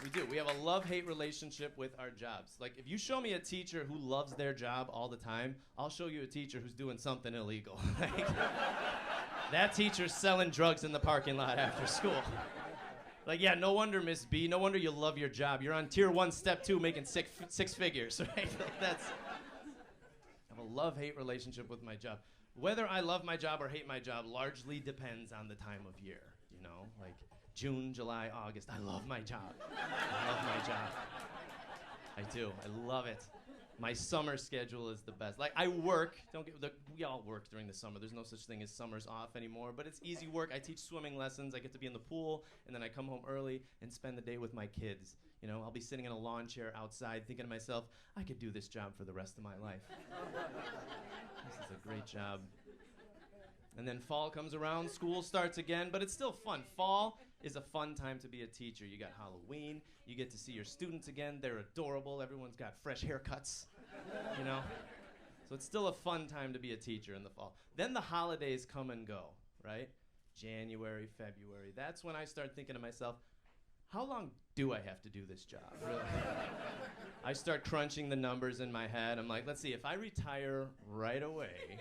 We do. We have a love-hate relationship with our jobs. Like, if you show me a teacher who loves their job all the time, I'll show you a teacher who's doing something illegal. Like, that teacher's selling drugs in the parking lot after school. Like, yeah, no wonder, Miss B. No wonder you love your job. You're on tier 1, step 2, making six figures, right? Like, I have a love-hate relationship with my job. Whether I love my job or hate my job largely depends on the time of year, you know? Like, June, July, August, I love my job. I love my job. I do. I love it. My summer schedule is the best. Like, I work. We all work during the summer. There's no such thing as summers off anymore, but it's easy work. I teach swimming lessons. I get to be in the pool, and then I come home early and spend the day with my kids. You know, I'll be sitting in a lawn chair outside thinking to myself, I could do this job for the rest of my life. This is a great job. And then fall comes around, school starts again, but it's still fun. Fall is a fun time to be a teacher. You got Halloween, you get to see your students again, they're adorable, everyone's got fresh haircuts, you know? So it's still a fun time to be a teacher in the fall. Then the holidays come and go, right? January, February, that's when I start thinking to myself, how long do I have to do this job, really? I start crunching the numbers in my head. I'm like, let's see, if I retire right away,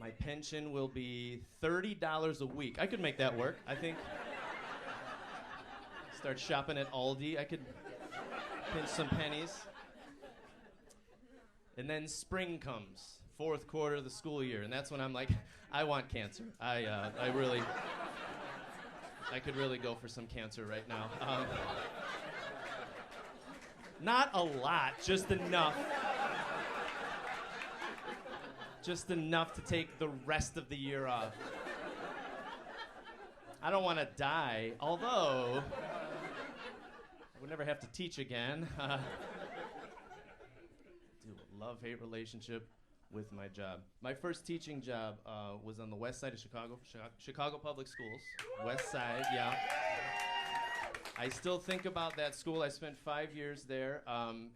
my pension will be $30 a week. I could make that work, I think. Start shopping at Aldi. I could pinch some pennies. And then spring comes, 4th quarter of the school year, and that's when I'm like, I want cancer. I could really go for some cancer right now. Not a lot, just enough. Just enough to take the rest of the year off. I don't want to die, although I would never have to teach again. Dude, love-hate relationship with my job. My first teaching job was on the west side of Chicago, Chicago Public Schools. West side, yeah. I still think about that school. I spent 5 years there.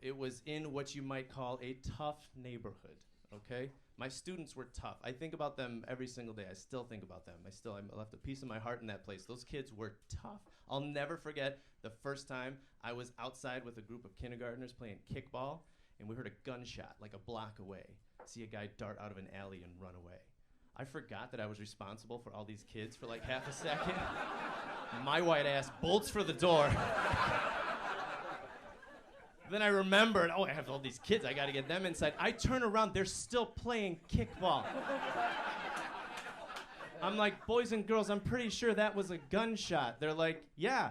It was in what you might call a tough neighborhood, okay? My students were tough. I think about them every single day. I still think about them. I left a piece of my heart in that place. Those kids were tough. I'll never forget the first time I was outside with a group of kindergartners playing kickball, and we heard a gunshot like a block away. See a guy dart out of an alley and run away. I forgot that I was responsible for all these kids for like half a second. My white ass bolts for the door. Then I remembered, oh, I have all these kids, I gotta get them inside. I turn around, they're still playing kickball. I'm like, boys and girls, I'm pretty sure that was a gunshot. They're like, yeah,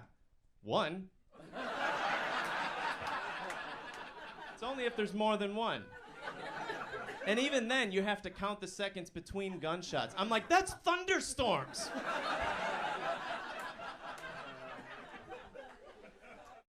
one. It's only if there's more than one. And even then, you have to count the seconds between gunshots. I'm like, that's thunderstorms.